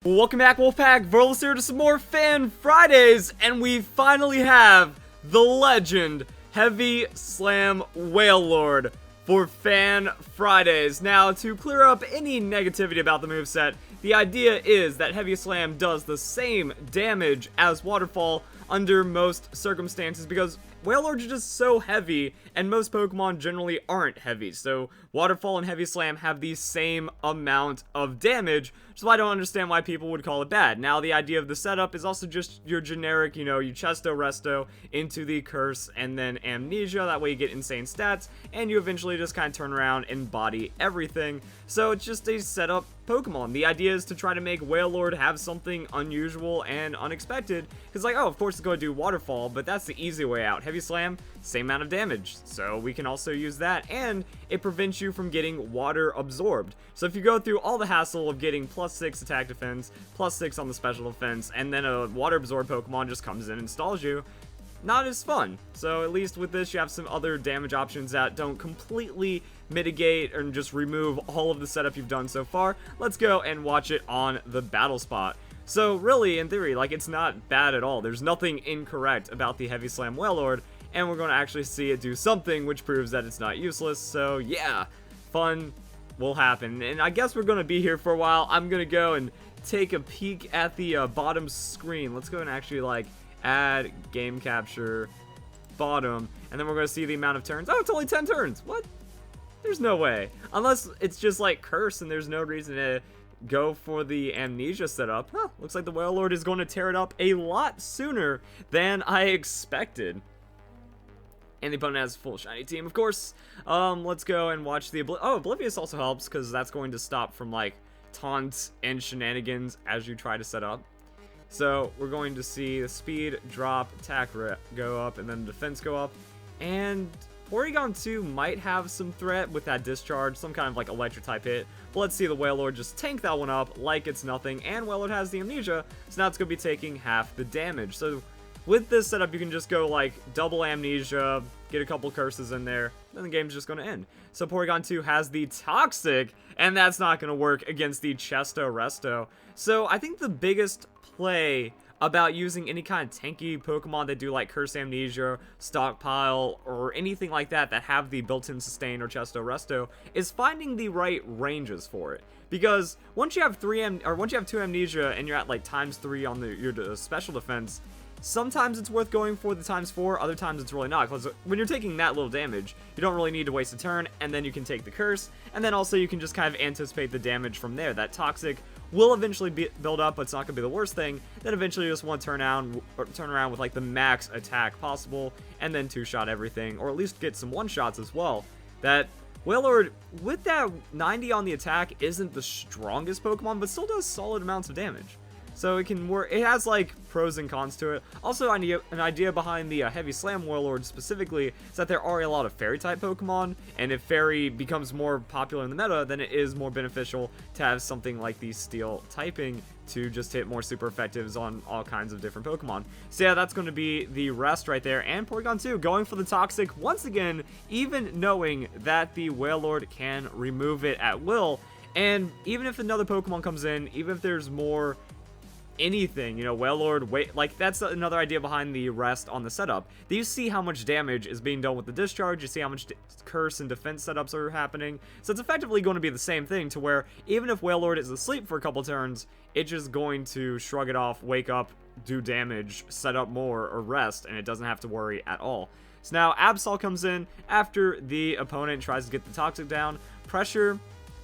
Welcome back, Wolfpack. Verlisify here to some more Fan Fridays, and we finally have the legend Heavy Slam Wailord for Fan Fridays. Now, to clear up any negativity about the moveset, the idea is that Heavy Slam does the same damage as Waterfall under most circumstances because Wailord is just so heavy, and most Pokemon generally aren't heavy, so Waterfall and Heavy Slam have the same amount of damage, which is why I don't understand why people would call it bad. Now, the idea of the setup is also just your generic, you Chesto Resto into the Curse and then Amnesia. That way you get insane stats, and you eventually just kind of turn around and body everything. So it's just a setup Pokemon. The idea is to try to make Wailord have something unusual and unexpected, because like, oh, of course it's going to do Waterfall, but that's the easy way out. Heavy Slam, same amount of damage, so we can also use that, and it prevents you from getting water absorbed. So if you go through all the hassle of getting +6 attack defense, +6 on the special defense, and then a water absorbed Pokemon just comes in and stalls you, not as fun. So at least with this, you have some other damage options that don't completely mitigate or just remove all of the setup you've done so far. Let's go and watch it on the battle spot. So really, in theory, like, it's not bad at all. There's nothing incorrect about the Heavy Slam Wailord, and we're going to actually see it do something which proves that it's not useless. So yeah, fun will happen. And I guess we're going to be here for a while. I'm going to go and take a peek at the bottom screen. Let's go and actually, like, add game capture bottom, and then we're going to see the amount of turns. Oh, it's only 10 turns. What? There's no way. Unless it's just like Curse and there's no reason to go for the Amnesia setup. Huh, looks like the Wailord is going to tear it up a lot sooner than I expected. And the opponent has a full shiny team, of course. Let's go and watch the Oblivious also helps, because that's going to stop from, like, taunts and shenanigans as you try to set up. So we're going to see the speed drop, attack go up, and then defense go up. And Porygon 2 might have some threat with that discharge, some kind of like electric type hit. But let's see the Wailord just tank that one up like it's nothing. And Wailord has the Amnesia, so now it's going to be taking half the damage. So with this setup, you can just go like double Amnesia, get a couple curses in there, then the game's just going to end. So Porygon 2 has the Toxic, and that's not going to work against the Chesto Resto. So I think the biggest play about using any kind of tanky Pokemon that do like Curse Amnesia, Stockpile, or anything like that that have the built-in Sustain or Chesto Resto is finding the right ranges for it. Because once you have 2 Amnesia and you're at like ×3 on your special defense, sometimes it's worth going for the ×4, other times it's really not, because when you're taking that little damage, you don't really need to waste a turn, and then you can take the Curse, and then also you can just kind of anticipate the damage from there. That Toxic will eventually build up, but it's not going to be the worst thing. Then eventually you just want to turn around with like the max attack possible, and then 2-shot everything, or at least get some 1-shots as well. That Wailord, with that 90 on the attack, isn't the strongest Pokemon, but still does solid amounts of damage. So it can work. It has like pros and cons to it. Also, an idea behind the Heavy Slam Wailord specifically is that there are a lot of Fairy type Pokemon, and if Fairy becomes more popular in the meta, then it is more beneficial to have something like the Steel typing to just hit more super effectives on all kinds of different Pokemon. So yeah, that's going to be the rest right there. And Porygon 2 going for the Toxic once again, even knowing that the Wailord can remove it at will. And even if another Pokemon comes in, even if there's more anything, Wailord, like, that's another idea behind the rest on the setup. You see how much damage is being done with the discharge, you see how much curse and defense setups are happening, so it's effectively going to be the same thing, to where even if Wailord is asleep for a couple turns, it's just going to shrug it off, wake up, do damage, set up more, or rest, and it doesn't have to worry at all. So now Absol comes in after the opponent tries to get the Toxic down. Pressure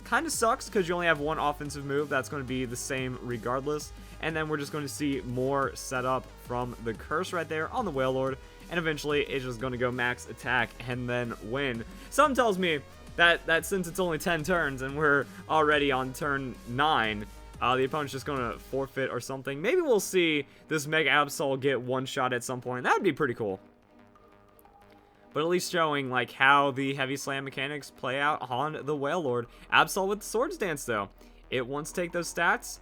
kind of sucks because you only have one offensive move that's going to be the same regardless. And then we're just going to see more setup from the Curse right there on the Wailord. And eventually, it's just going to go max attack and then win. Something tells me that since it's only 10 turns and we're already on turn 9, the opponent's just going to forfeit or something. Maybe we'll see this Mega Absol get 1-shot at some point. That would be pretty cool. But at least showing like how the Heavy Slam mechanics play out on the Wailord. Absol with the Swords Dance, though. It wants to take those stats.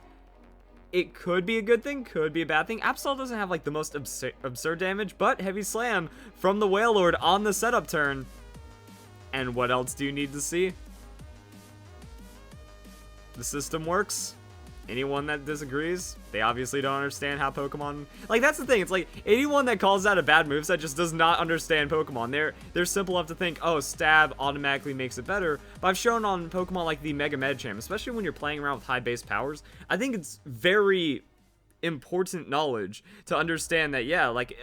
It could be a good thing, could be a bad thing. Absol doesn't have like the most absurd damage, but Heavy Slam from the Wailord on the setup turn. And what else do you need to see? The system works. anyone that disagrees, they obviously don't understand how Pokemon... Like, that's the thing. It's like, anyone that calls that a bad moveset just does not understand Pokemon. They're simple enough to think, oh, stab automatically makes it better. But I've shown on Pokemon like the Mega Medicham, especially when you're playing around with high base powers, I think it's very important knowledge to understand that, yeah, like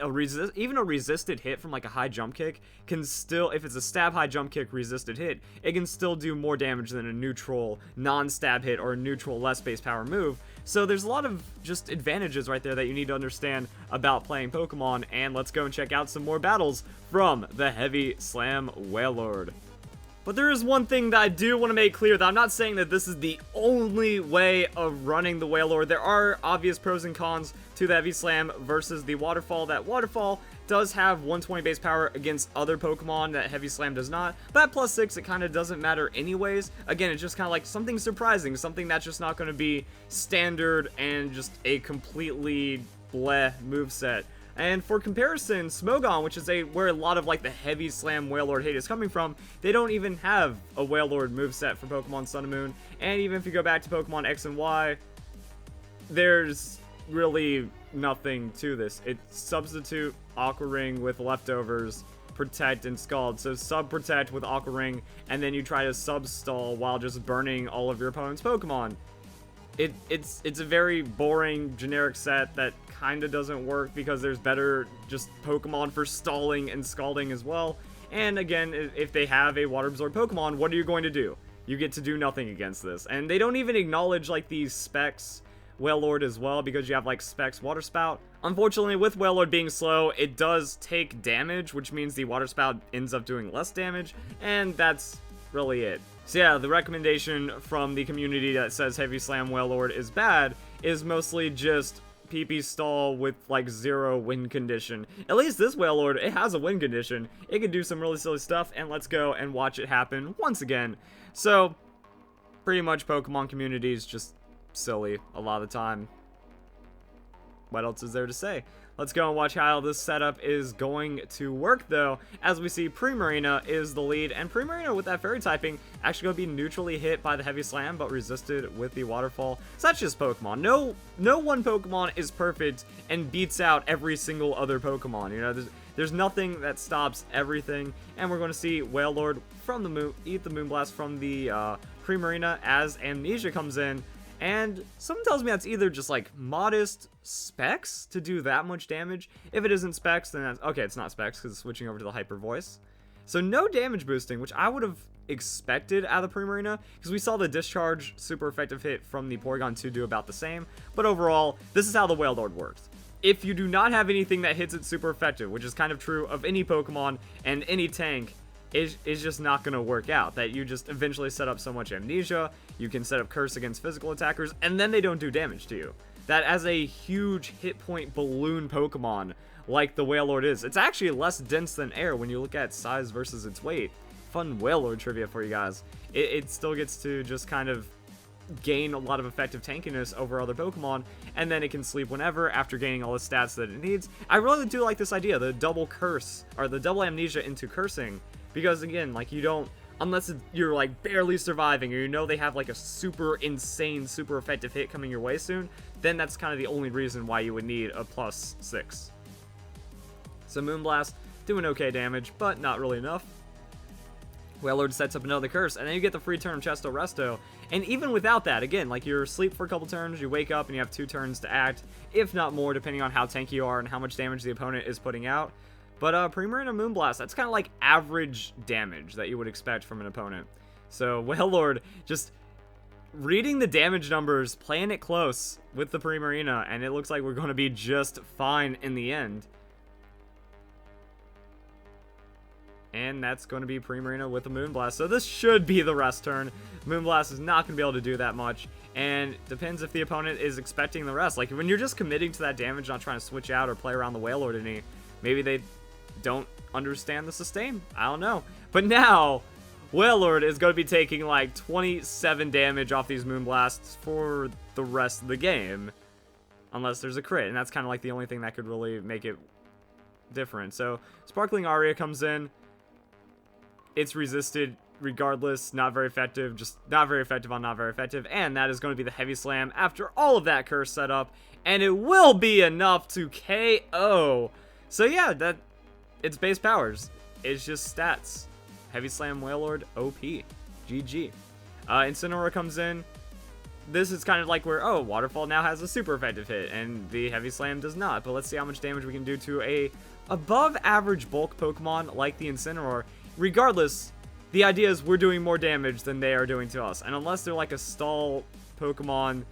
even a resisted hit from like a high jump kick can still, if it's a stab high jump kick resisted hit, it can still do more damage than a neutral non-stab hit or a neutral less base power move. So there's a lot of just advantages right there that you need to understand about playing Pokemon, and let's go and check out some more battles from the Heavy Slam Wailord. But there is one thing that I do want to make clear, that I'm not saying that this is the only way of running the Wailord. There are obvious pros and cons to the Heavy Slam versus the Waterfall. That Waterfall does have 120 base power against other Pokemon that Heavy Slam does not. But at +6, it kind of doesn't matter anyways. Again, it's just kind of like something surprising, something that's just not going to be standard and just a completely bleh moveset. And for comparison, Smogon, which is where a lot of like the Heavy Slam Wailord hate is coming from, they don't even have a Wailord moveset for Pokemon Sun and Moon. And even if you go back to Pokemon X and Y, there's really nothing to this. It's substitute Aqua Ring with leftovers, Protect and Scald. So sub-protect with Aqua Ring, and then you try to sub-stall while just burning all of your opponent's Pokemon. It's a very boring, generic set that kind of doesn't work because there's better just Pokemon for stalling and scalding as well. And again, if they have a Water Absorb Pokemon, what are you going to do? You get to do nothing against this. And they don't even acknowledge like these specs Wailord as well, because you have like specs Water Spout. Unfortunately, with Wailord being slow, it does take damage, which means the Water Spout ends up doing less damage, and that's really it. So yeah, the recommendation from the community that says Heavy Slam Wailord is bad is mostly just PP stall with like 0 win condition. At least this Wailord, it has a win condition. It can do some really silly stuff, and let's go and watch it happen once again. So, pretty much Pokemon community is just silly a lot of the time. What else is there to say? Let's go and watch how this setup is going to work, though. As we see, Primarina is the lead, and Primarina with that Fairy typing actually going to be neutrally hit by the Heavy Slam, but resisted with the Waterfall. So that's just Pokemon. No one Pokemon is perfect and beats out every single other Pokemon. You know, there's nothing that stops everything, and we're going to see Wailord from the moon eat the Moonblast from the Primarina as Amnesia comes in. And something tells me that's either just like modest specs to do that much damage. If it isn't specs, then that's okay. It's not specs because it's switching over to the Hyper Voice. So no damage boosting, which I would have expected out of the Primarina, because we saw the Discharge super effective hit from the Porygon 2 do about the same. But overall, this is how the Wailord works. If you do not have anything that hits it super effective, which is kind of true of any Pokemon and any tank, is just not going to work out. That you just eventually set up so much Amnesia, you can set up Curse against physical attackers, and then they don't do damage to you. That as a huge hit point balloon Pokemon, like the Wailord is, it's actually less dense than air when you look at size versus its weight. Fun Wailord trivia for you guys. It still gets to just kind of gain a lot of effective tankiness over other Pokemon, and then it can sleep whenever after gaining all the stats that it needs. I really do like this idea, the double Curse, or the double Amnesia into Cursing. Because again, like you don't, unless you're like barely surviving or you know they have like a super insane, super effective hit coming your way soon, then that's kind of the only reason why you would need a +6. So Moonblast, doing okay damage, but not really enough. Wailord sets up another Curse, and then you get the free turn of Chesto Resto. And even without that, again, like you're asleep for a couple turns, you wake up and you have 2 turns to act, if not more, depending on how tanky you are and how much damage the opponent is putting out. But Primarina Moonblast, that's kind of like average damage that you would expect from an opponent. So Wailord just reading the damage numbers, playing it close with the Primarina, and it looks like we're going to be just fine in the end. And that's going to be Primarina with a Moonblast. So this should be the rest turn. Moonblast is not going to be able to do that much. And depends if the opponent is expecting the rest. Like when you're just committing to that damage, not trying to switch out or play around the Wailord any, maybe they don't understand the sustain. I don't know. But now, Wailord is going to be taking like 27 damage off these Moonblasts for the rest of the game. Unless there's a crit. And that's kind of like the only thing that could really make it different. So, Sparkling Aria comes in. It's resisted regardless, not very effective, just not very effective on not very effective, and that is going to be the Heavy Slam after all of that curse setup, and it will be enough to KO. So yeah, it's base powers. It's just stats. Heavy Slam Wailord OP. GG. Incineroar comes in. This is kind of like where, oh, Waterfall now has a super effective hit, and the Heavy Slam does not. But let's see how much damage we can do to a above average bulk Pokemon like the Incineroar. Regardless, the idea is we're doing more damage than they are doing to us. And unless they're like a stall Pokemon,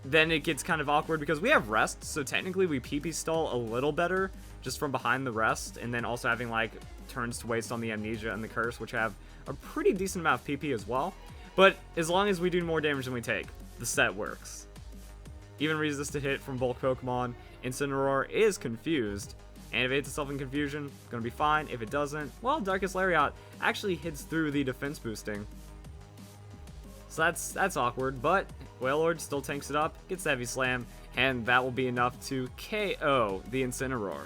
then it gets kind of awkward because we have rest, so technically we PP stall a little better just from behind the rest, and then also having like turns to waste on the Amnesia and the Curse, which have a pretty decent amount of PP as well. But as long as we do more damage than we take, the set works. Even resisted hit from bulk Pokemon. Incineroar is confused, and if it hits itself in confusion, it's gonna be fine. If it doesn't, well, Darkest Lariat actually hits through the defense boosting. So that's awkward, but Wailord still tanks it up, gets the Heavy Slam, and that will be enough to KO the Incineroar.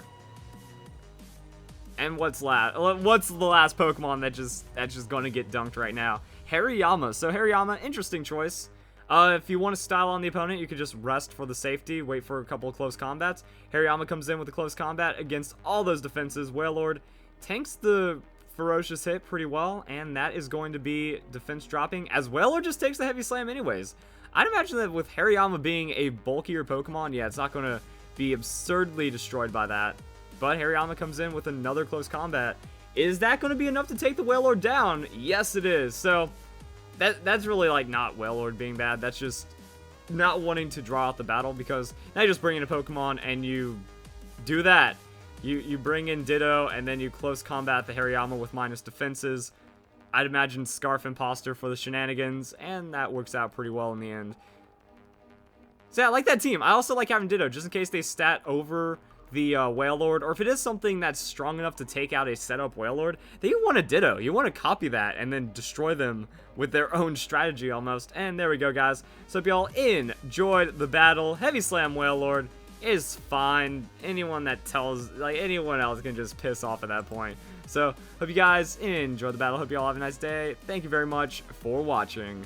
And what's the last Pokemon that's just going to get dunked right now? Hariyama. So Hariyama, interesting choice. If you want to style on the opponent, you could just rest for the safety, wait for a couple of close combats. Hariyama comes in with a close combat against all those defenses. Wailord tanks the ferocious hit pretty well, and that is going to be defense dropping, as Wailord just takes the Heavy Slam anyways. I'd imagine that with Hariyama being a bulkier Pokemon, yeah, it's not going to be absurdly destroyed by that. But Hariyama comes in with another close combat. Is that going to be enough to take the Wailord down? Yes, it is. So that's really like not Wailord being bad. That's just not wanting to draw out the battle, because now you just bring in a Pokemon and you do that. You bring in Ditto and then you close combat the Hariyama with minus defenses. I'd imagine Scarf Imposter for the shenanigans, and that works out pretty well in the end. So yeah, I like that team. I also like having Ditto, just in case they stat over the Wailord, or if it is something that's strong enough to take out a setup Wailord, then you want a Ditto. You want to copy that and then destroy them with their own strategy almost. And there we go, guys. So if y'all enjoyed the battle, Heavy Slam Wailord is fine. Anyone else can just piss off at that point. So hope you guys enjoyed the battle. Hope you all have a nice day. Thank you very much for watching.